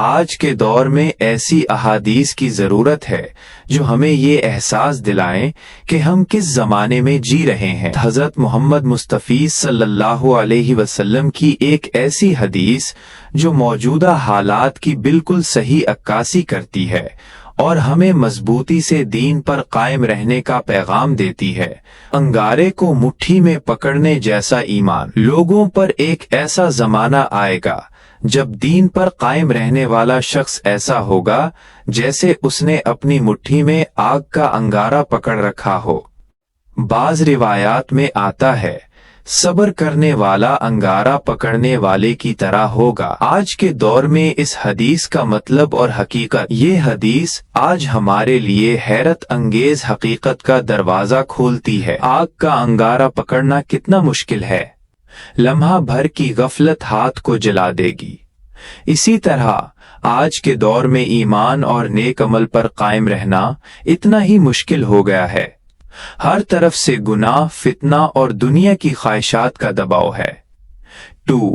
آج کے دور میں ایسی احادیث کی ضرورت ہے جو ہمیں یہ احساس دلائیں کہ ہم کس زمانے میں جی رہے ہیں۔ حضرت محمد مصطفی صلی اللہ علیہ وسلم کی ایک ایسی حدیث جو موجودہ حالات کی بالکل صحیح عکاسی کرتی ہے اور ہمیں مضبوطی سے دین پر قائم رہنے کا پیغام دیتی ہے۔ انگارے کو مٹھی میں پکڑنے جیسا ایمان۔ لوگوں پر ایک ایسا زمانہ آئے گا جب دین پر قائم رہنے والا شخص ایسا ہوگا جیسے اس نے اپنی مٹھی میں آگ کا انگارہ پکڑ رکھا ہو۔ بعض روایات میں آتا ہے صبر کرنے والا انگارہ پکڑنے والے کی طرح ہوگا۔ آج کے دور میں اس حدیث کا مطلب اور حقیقت۔ یہ حدیث آج ہمارے لیے حیرت انگیز حقیقت کا دروازہ کھولتی ہے۔ آگ کا انگارہ پکڑنا کتنا مشکل ہے۔ لمحہ بھر کی غفلت ہاتھ کو جلا دے گی۔ اسی طرح آج کے دور میں ایمان اور نیک عمل پر قائم رہنا اتنا ہی مشکل ہو گیا ہے۔ ہر طرف سے گناہ، فتنہ اور دنیا کی خواہشات کا دباؤ ہے۔ 2.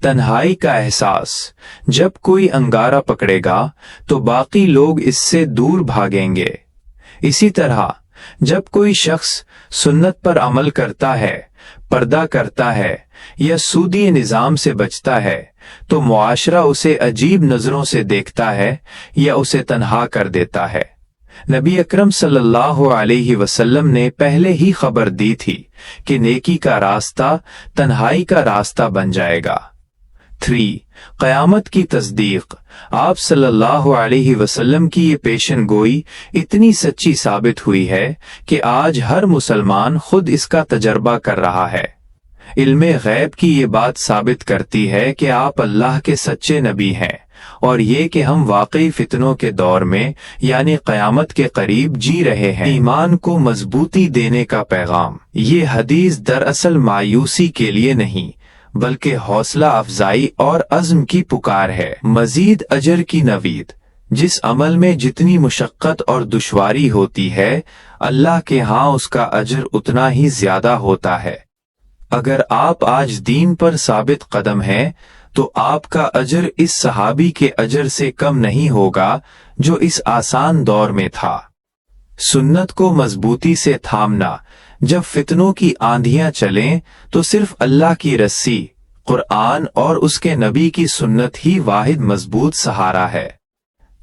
تنہائی کا احساس۔ جب کوئی انگارہ پکڑے گا تو باقی لوگ اس سے دور بھاگیں گے۔ اسی طرح جب کوئی شخص سنت پر عمل کرتا ہے، پردہ کرتا ہے یا سودی نظام سے بچتا ہے تو معاشرہ اسے عجیب نظروں سے دیکھتا ہے یا اسے تنہا کر دیتا ہے۔ نبی اکرم صلی اللہ علیہ وسلم نے پہلے ہی خبر دی تھی کہ نیکی کا راستہ تنہائی کا راستہ بن جائے گا۔ 3. قیامت کی تصدیق۔ آپ صلی اللہ علیہ وسلم کی یہ پیشن گوئی اتنی سچی ثابت ہوئی ہے کہ آج ہر مسلمان خود اس کا تجربہ کر رہا ہے۔ علم غیب کی یہ بات ثابت کرتی ہے کہ آپ اللہ کے سچے نبی ہیں، اور یہ کہ ہم واقعی فتنوں کے دور میں یعنی قیامت کے قریب جی رہے ہیں۔ ایمان کو مضبوطی دینے کا پیغام۔ یہ حدیث دراصل مایوسی کے لیے نہیں بلکہ حوصلہ افزائی اور عزم کی پکار ہے۔ مزید اجر کی نوید۔ جس عمل میں جتنی مشقت اور دشواری ہوتی ہے اللہ کے ہاں اس کا اجر اتنا ہی زیادہ ہوتا ہے۔ اگر آپ آج دین پر ثابت قدم ہیں تو آپ کا اجر اس صحابی کے اجر سے کم نہیں ہوگا جو اس آسان دور میں تھا۔ سنت کو مضبوطی سے تھامنا۔ جب فتنوں کی آندھیاں چلیں تو صرف اللہ کی رسی، قرآن اور اس کے نبی کی سنت ہی واحد مضبوط سہارا ہے۔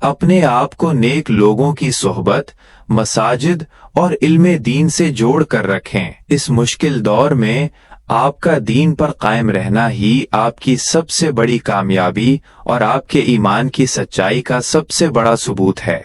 اپنے آپ کو نیک لوگوں کی صحبت، مساجد اور علم دین سے جوڑ کر رکھیں۔ اس مشکل دور میں آپ کا دین پر قائم رہنا ہی آپ کی سب سے بڑی کامیابی اور آپ کے ایمان کی سچائی کا سب سے بڑا ثبوت ہے۔